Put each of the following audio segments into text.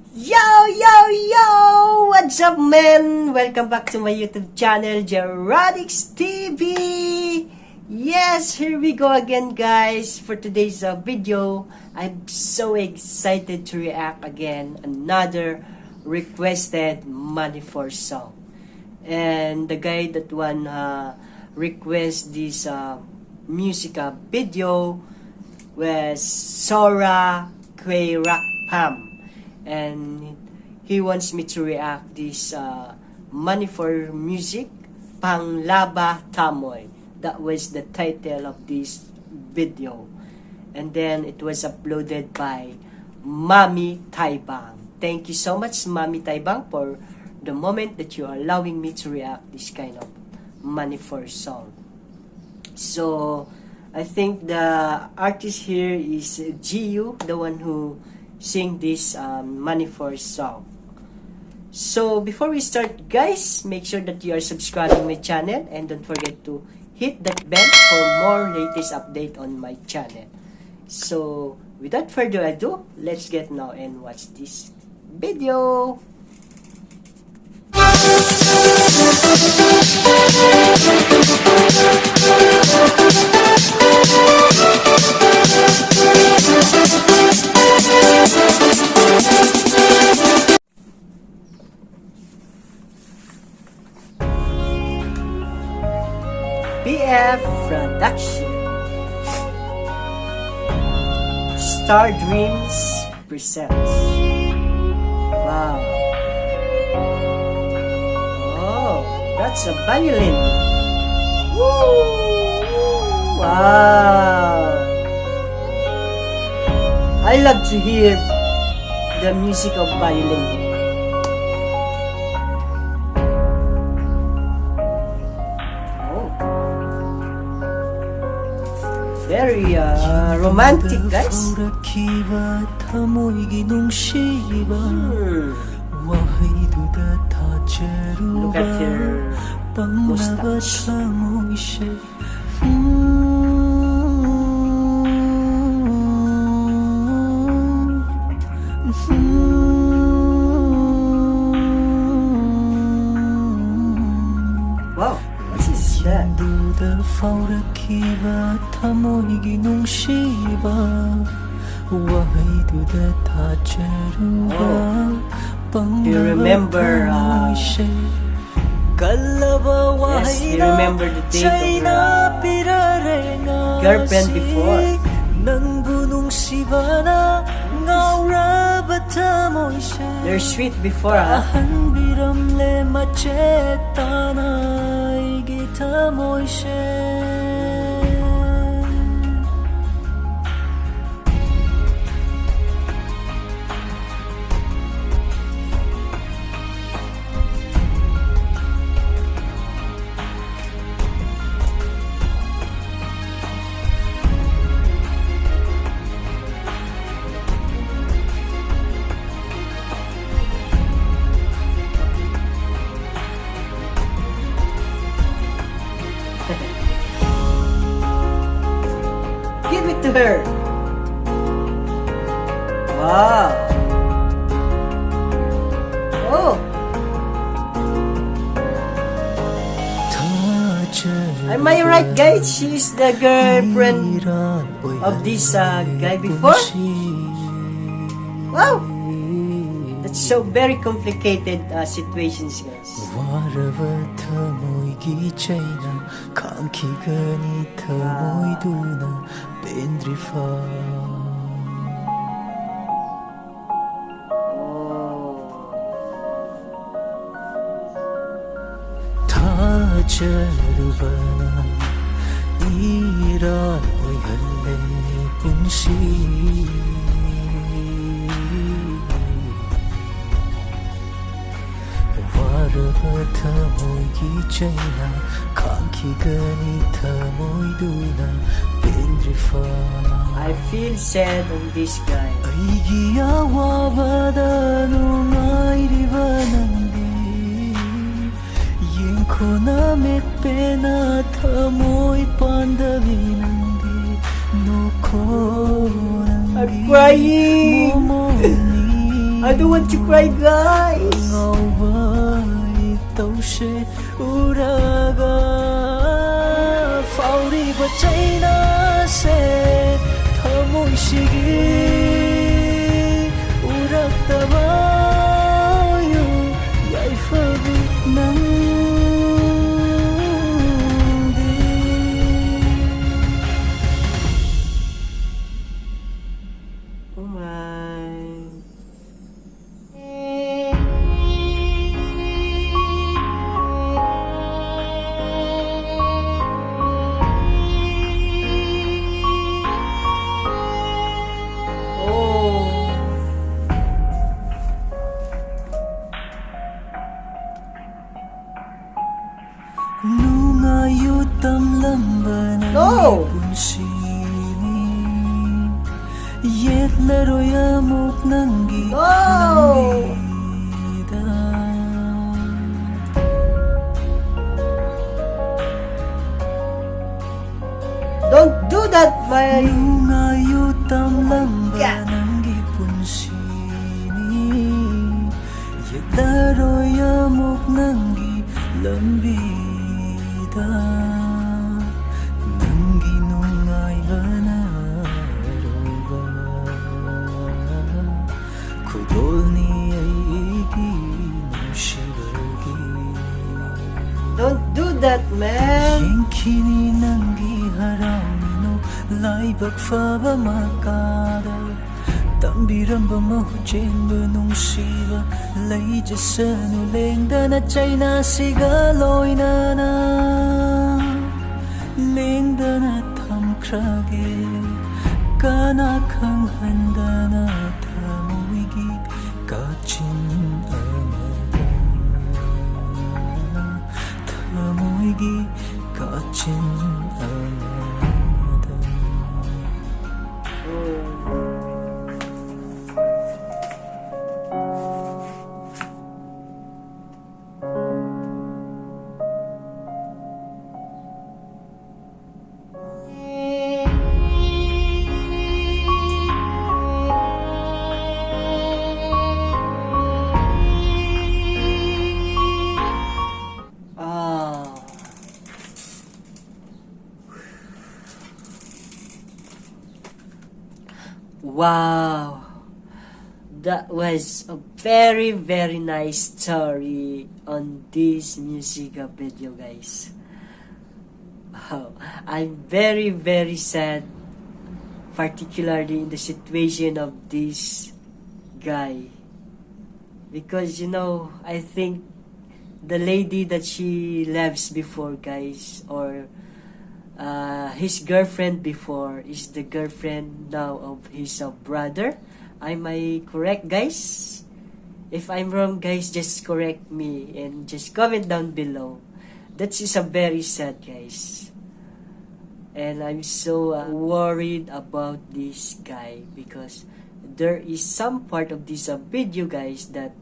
Yo, yo, yo! What's up, man? Welcome back to my YouTube channel, Gerodix TV! Yes, here we go again, guys. For today's video, I'm so excited to react again another requested Manipur song. And the guy that request this music video was Sora Kwerakpam. And he wants me to react this Manipur music, Panglabathamoi. That was the title of this video. And then it was uploaded by Mami Taibang. Thank you so much, Mami Taibang, for the moment that you are allowing me to react this kind of Manipur song. So, I think the artist here is GEO, the one who sing this Manipur song. So before we start, guys, make sure that you are subscribing my channel and don't forget to hit that bell for more latest update on my channel. So without further ado, let's get now and watch this video. PF Production, Star Dreams presents. Wow. Oh, that's a violin. Woo! Wow. I love to hear the music of violin. Very romantic, guys. Look at her mustache. Wow, what is that? Do you remember yes, you remember the date of your girlfriend before. They're sweet before, huh? Give it to her. Wow. Oh. Am I right, guys? She's the girlfriend of this guy before? Wow. That's so very complicated situations, guys. I feel sad on this guy. I'm crying. I don't want to cry, guys. Uraga Fauri Bachaina se Thamoi Shigi Uraktaba yu Yaifabi Nandi. Oh my. Nungayutam lamban No! punsini Yet laroyamuk nanggi No! nangida Don't do that, my... Nungayutam lamban Yeah. nanggi punsini Yet laroyamuk nanggi lambida Nanggi nungayba naroba Kudol ni aigi nushibagi Don't do that, man. Yenkini nanggi haramino laibak faba makada Tambiramba mahujenba nungsiba Laijasanu lengdana chayna sigaloy na Lengdana thamkrage Kana kang handana thamoigi Kachin amada Thamoigi kachin amada. Wow, that was a very, very nice story on this music video, guys. Wow, I'm very, very sad, particularly in the situation of this guy, because I think the lady that she loves before, guys, or his girlfriend before is the girlfriend now of his brother. Am I correct, guys? If I'm wrong, guys, just correct me and just comment down below. That is a very sad, guys. And I'm so worried about this guy because there is some part of this video, guys, that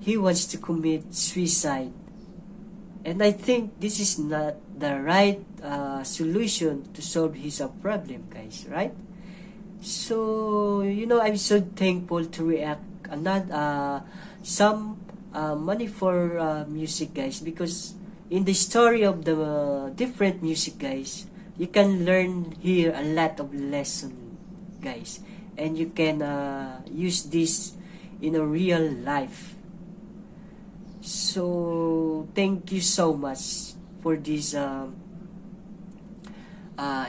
he wants to commit suicide. And I think this is not the right solution to solve his problem, guys, right? So, I'm so thankful to react some money for music, guys, because in the story of the different music, guys, you can learn here a lot of lesson, guys, and you can use this in a real life. So thank you so much for this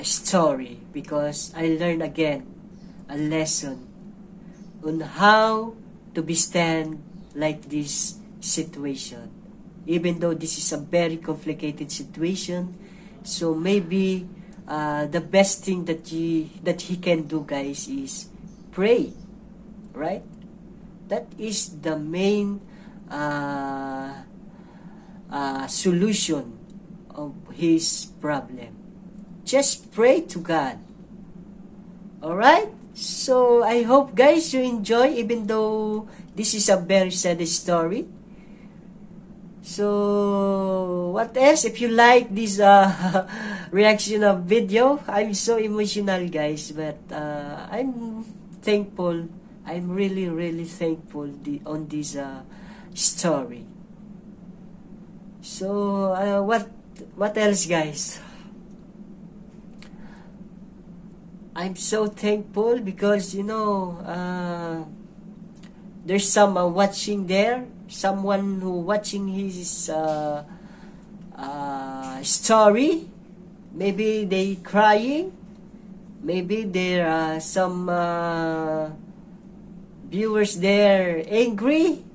story, because I learned again a lesson on how to be stand like this situation, even though this is a very complicated situation. So maybe the best thing that he can do, guys, is pray, right? That is the main solution of his problem. Just pray to God. Alright? So I hope, guys, you enjoy, even though this is a very sad story. So what else? If you like this reaction of video, I'm so emotional, guys, but I'm thankful I'm really, really thankful on this story. So, what else, guys? I'm so thankful because, there's someone watching there, someone who watching his story. Maybe they crying, maybe there are some viewers there angry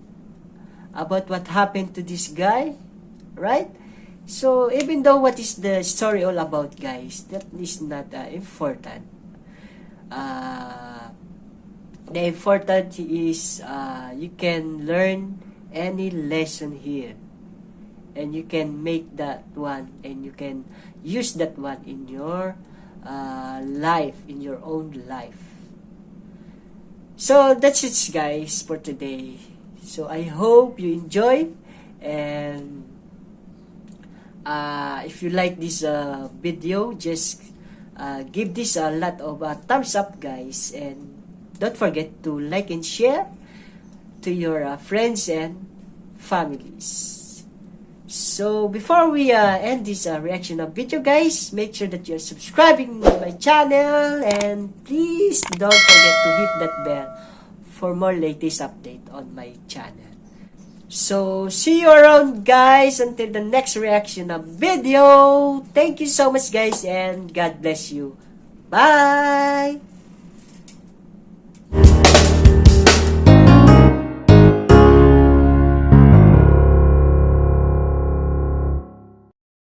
about what happened to this guy, right? So even though what is the story all about, guys, that is not important. The important is you can learn any lesson here, and you can make that one, and you can use that one in your life, in your own life. So that's it, guys, for today. So I hope you enjoy, and if you like this video, just give this a lot of thumbs up, guys, and don't forget to like and share to your friends and families. So before we end this reaction of video, guys, make sure that you're subscribing to my channel, and please don't forget to hit that bell for more latest update on my channel. So see you around, guys, until the next reaction of video. Thank you so much, guys, and God bless you. Bye.